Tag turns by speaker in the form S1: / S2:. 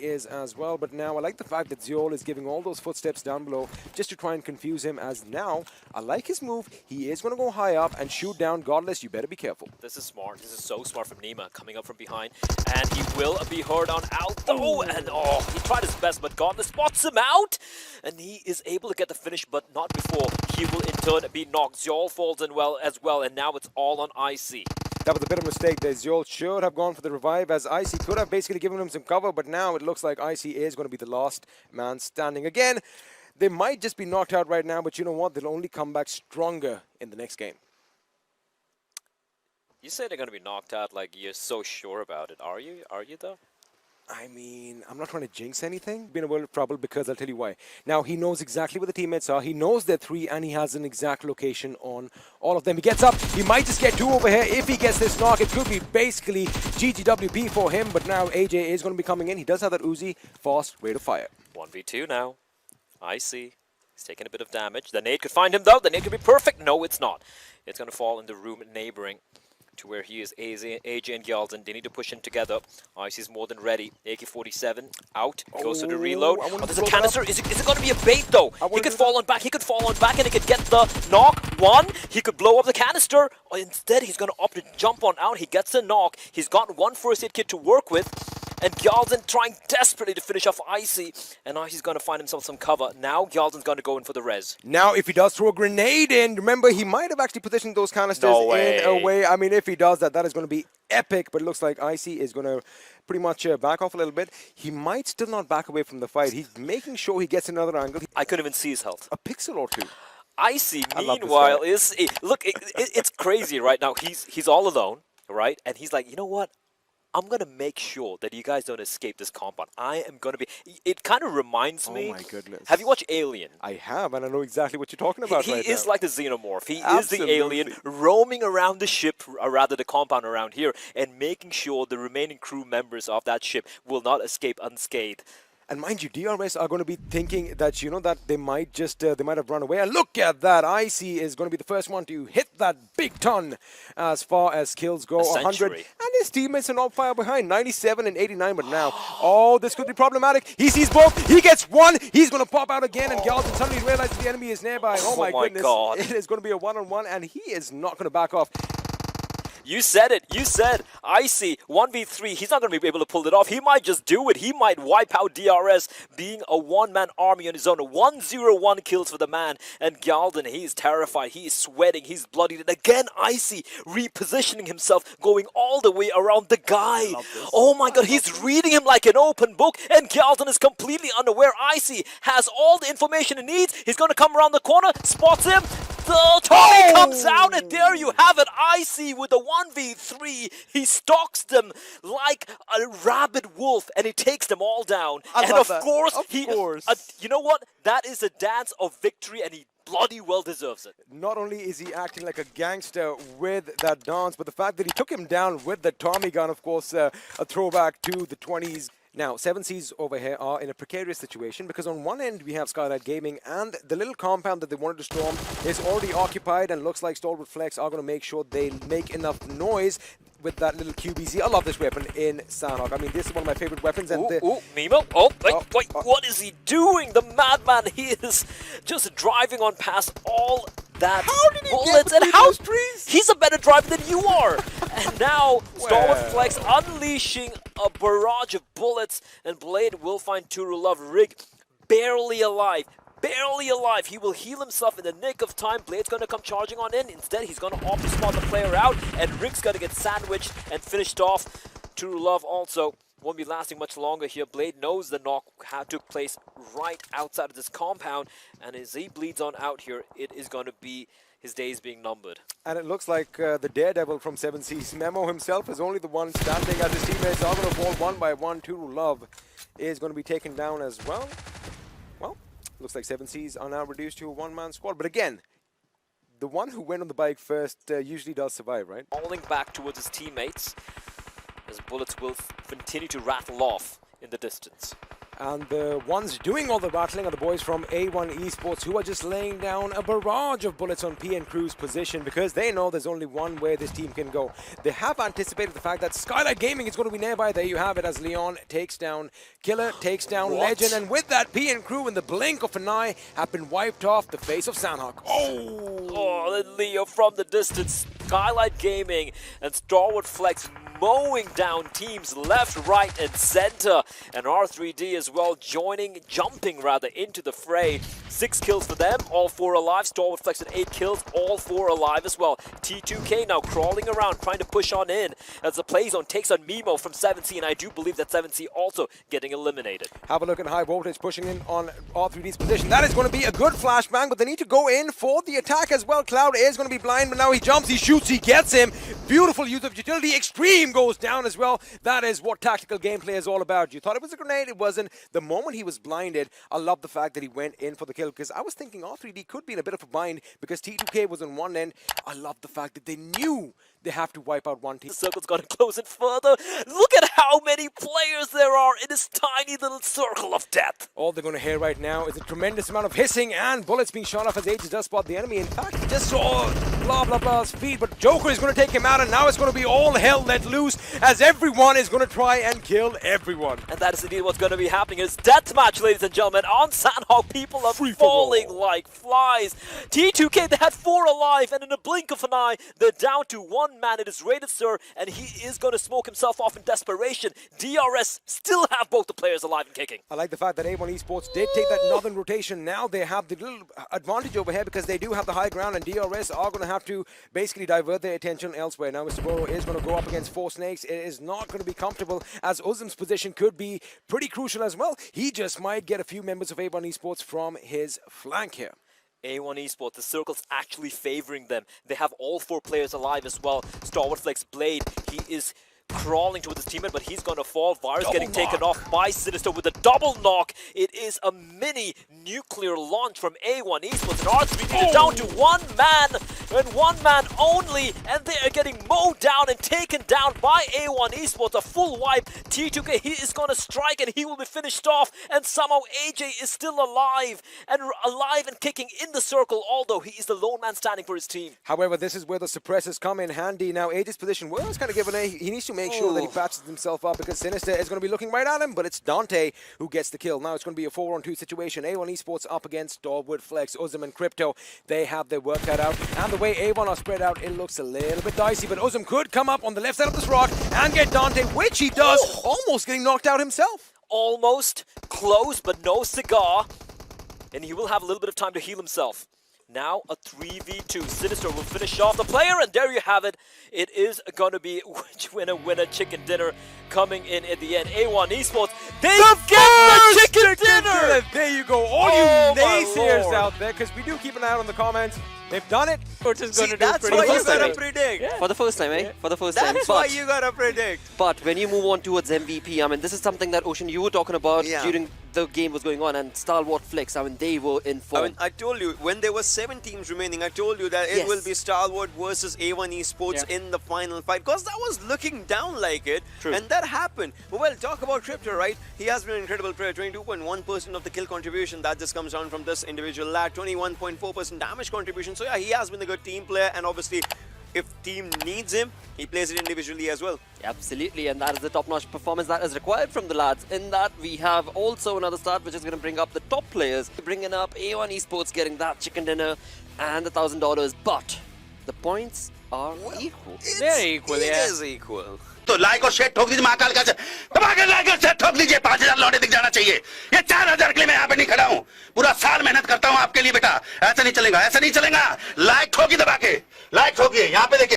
S1: is as well. But now I like the fact that ZYOL is giving all those footsteps down below just to try and confuse him, as now I like his move. He is going to go high up and shoot down Godless. You better be careful.
S2: This is smart. This is so smart from Nima, coming up from behind. And he will be heard on out though. And he tried his best, but Godless spots him out. And he is able to get the finish, but not before he will in turn be knocked. ZYOL falls in well as well, and now it's all on Icy.
S1: That was a bit of a mistake there. ZYOL should have gone for the revive, as Icy could have basically given him some cover, but now it looks like Icy is going to be the last man standing. Again, they might just be knocked out right now, but you know what? They'll only come back stronger in the next game.
S2: You say they're going to be knocked out like you're so sure about it. Are you? Are you though?
S1: I mean, I'm not trying to jinx anything. Been a world of trouble, because I'll tell you why. Now, he knows exactly where the teammates are. He knows they're 3, and he has an exact location on all of them. He gets up. He might just get 2 over here. If he gets this knock, it could be basically GGWP for him. But now AJ is going to be coming in. He does have that Uzi. Fast rate of fire.
S2: 1v2 now. Icy. He's taking a bit of damage. The nade could find him, though. The nade could be perfect. No, it's not. It's going to fall in the room neighboring to where he is. AJ and Gyaldin, they need to push him together. Icy's more than ready. AK-47 out, goes to the reload. Oh, there's a canister. Is it going to be a bait though? He could fall on back, he could fall on back, and he could get the knock. 1, he could blow up the canister. Or instead, he's going to opt to jump on out. He gets a knock. He's got 1 first aid kit to work with. And Gyaldin trying desperately to finish off Icy. And now he's going to find himself some cover. Now Gyaldin's going to go in for the res.
S1: Now, if he does throw a grenade in, remember, he might have actually positioned those canisters in a way. I mean, if he does that, that is going to be epic. But it looks like Icy is going to pretty much back off a little bit. He might still not back away from the fight. He's making sure he gets another angle.
S2: I couldn't even see his health.
S1: A pixel or 2.
S2: Icy, meanwhile, is... Look, it's crazy right now. He's all alone, right? And he's like, you know what? I'm going to make sure that you guys don't escape this compound. I am going to be... It kind of reminds me...
S1: Oh my goodness.
S2: Have you watched Alien?
S1: I have, and I know exactly what you're talking about right now.
S2: He is like the xenomorph. He is the alien roaming around the ship, or rather the compound around here, and making sure the remaining crew members of that ship will not escape unscathed.
S1: And mind you, DRS are going to be thinking that, you know, that they might just, they might have run away. And look at that. Icy is going to be the first one to hit that big ton as far as kills go. 100. And his teammates are not far behind. 97 and 89. But now, oh, this could be problematic. He sees both. He gets 1. He's going to pop out again. And Gyaldin suddenly realizes the enemy is nearby. Oh my goodness.
S2: God.
S1: It is going to be a 1-on-1. And he is not going to back off.
S2: You said it. You said Icy 1v3. He's not going to be able to pull it off. He might just do it. He might wipe out DRS, being a one-man army on his own. 101 kills for the man. And Gyaldin, he is terrified. He is sweating. He's bloodied. And again, Icy repositioning himself, going all the way around the guy. Oh my God, he's reading him like an open book. And Gyaldin is completely unaware. Icy has all the information he needs. He's going to come around the corner, spots him. The Tommy comes out, and there you have it. Icy with the 1v3. He stalks them like a rabid wolf, and he takes them all down. Of course, you know what? That is a dance of victory, and he bloody well deserves it.
S1: Not only is he acting like a gangster with that dance, but the fact that he took him down with the Tommy gun, of course, a throwback to the 20s. Now, 7Cs over here are in a precarious situation, because on one end we have Skylight Gaming, and the little compound that they wanted to storm is already occupied, and looks like STALWART Flex are going to make sure they make enough noise with that little QBZ. I love this weapon in Sanhok. I mean, this is one of my favorite weapons. And
S2: Mimo. Oh, wait, what is he doing? The madman, he is just driving on past all that bullets. And how he's a better driver than you are. And now STALWART Flex unleashing a barrage of bullets, and Blade will find Turulov. Rig barely alive. Barely alive. He will heal himself in the nick of time. Blade's going to come charging on in. Instead, he's going to opt to spot the player out, and Rig's going to get sandwiched and finished off. Turulov also won't be lasting much longer here. Blade knows the knock took place right outside of this compound, and as he bleeds on out here, it is going to be his days being numbered.
S1: And it looks like the daredevil from 7C's, Memo himself, is only the one standing, as his teammates are going to fall 1 by 1. Turulov is going to be taken down as well. Well, looks like 7C's are now reduced to a one-man squad. But again, the one who went on the bike first usually does survive, right?
S2: Falling back towards his teammates, as bullets will continue to rattle off in the distance.
S1: And the ones doing all the battling are the boys from A1 Esports, who are just laying down a barrage of bullets on P and Crew's position because they know there's only one way this team can go. They have anticipated the fact that Skylight Gaming is going to be nearby. There you have it, as Leon takes down Killer, takes down Legend, and with that, P and Crew in the blink of an eye have been wiped off the face of Sandhawk.
S2: Oh, and Leo from the distance, Skylight Gaming and Stalwart Flex mowing down teams left, right, and center. And R3D as well jumping rather into the fray. 6 kills for them, all 4 alive. Stalwart Flex with 8 kills, all 4 alive as well. T2K now crawling around, trying to push on in as the play zone takes on Mimo from 7C, and I do believe that 7C also getting eliminated.
S1: Have a look at High Voltage pushing in on R3D's position. That is going to be a good flashbang, but they need to go in for the attack as well. Cloud is going to be blind, but now he jumps, he shoots, he gets him. Beautiful use of utility. Extreme goes down as well. That is what tactical gameplay is all about. You thought it was a grenade, it wasn't. The moment he was blinded, I love the fact that he went in for the kill, because I was thinking R3D could be in a bit of a bind because T2K was on one end. I love the fact that they knew they have to wipe out one team.
S2: The circle's got to close it further. Look at how many players there are in this tiny little circle of death.
S1: All they're going to hear right now is a tremendous amount of hissing and bullets being shot off as Aegis does spot the enemy. In fact, he just saw blah blah blah's feet, but Joker is going to take him out, and now it's going to be all hell let loose as everyone is going to try and kill everyone.
S2: And that is indeed what's going to be happening. It's deathmatch, ladies and gentlemen, on Sandhawk. People are falling like flies. T2K, they had 4 alive, and in a blink of an eye, they're down to 1 man. It is Rated Sir, and he is going to smoke himself off in desperation. DRS still have both the players alive and kicking.
S1: I like the fact that A1 Esports did take that northern rotation. Now they have the little advantage over here because they do have the high ground, and DRS are going to have to basically divert their attention elsewhere. Now Mr. Boro is going to go up against 4 Snakes. It is not going to be comfortable, as Uzum's position could be pretty crucial as well. He just might get a few members of A1 Esports from his flank here.
S2: A1 Esports, the circle's actually favoring them. They have all 4 players alive as well. Stalwart Flex Blade, he is crawling towards his teammate, but he's going to fall. Virus getting taken off by Sinister with a double knock. It is a mini nuclear launch from A1 Esports, and R3D is down to 1 man and 1 man only, and they are getting mowed down and taken down by A1 Esports. A full wipe. T2K, he is going to strike and he will be finished off, and somehow AJ is still alive and kicking in the circle, although he is the lone man standing for his team.
S1: However, this is where the suppressors come in handy. Now AJ's position was kind of given a, he needs to make sure that he patches himself up because Sinister is going to be looking right at him, but it's Dante who gets the kill. Now it's going to be a 4-on-2 situation. A1 Esports up against Stalwart Flex, Uzum and Crypto. They have their work cut out, and the way A1 are spread out, it looks a little bit dicey, but Uzum could come up on the left side of this rock and get Dante, which he does, almost getting knocked out himself.
S2: Almost close, but no cigar, and he will have a little bit of time to heal himself. Now a 3v2. Sinister will finish off the player, and there you have it. It is going to be winner chicken dinner coming in at the end. A1 Esports, they get the chicken dinner!
S1: There you go, all you naysayers out there, because we do keep an eye out on the comments. They've done it.
S3: Which is going to do
S4: that's
S3: pretty
S4: why
S3: well.
S4: you gotta predict.
S3: Yeah. For the first time, eh? For the first time.
S4: That's why you gotta predict.
S3: But when you move on towards MVP, I mean, this is something that Ocean, you were talking about during the game was going on, and Stalwart Flex, I mean, they were in form.
S4: I mean, I told you, when there were 7 teams remaining, I told you that it will be Stalwart versus A1 Esports in the final fight, because that was looking down like it, and that happened. Well, talk about Crypto, right? He has been an incredible player, 22.1% of the kill contribution. That just comes down from this individual lad, 21.4% damage contribution. So yeah, he has been a good team player, and obviously, if team needs him, he plays it individually as well.
S3: Absolutely, and that is the top-notch performance that is required from the lads. In that, we have also another start which is going to bring up the top players. Bringing up A1 Esports getting that chicken dinner and the $1,000, but the points are equal.
S4: They're equal, It is equal.
S5: तो like और share ठोक दीजिए महाकाल का दबाकर like और share ठोक दीजिए 5000 लौटे दिख जाना चाहिए ये 4000 के लिए मैं यहाँ पे नहीं खड़ा हूँ पूरा साल मेहनत करता हूँ आपके लिए बेटा ऐसा नहीं चलेगा लाइक ठोकी दबा के लाइक ठोकिए यहाँ पे देखिए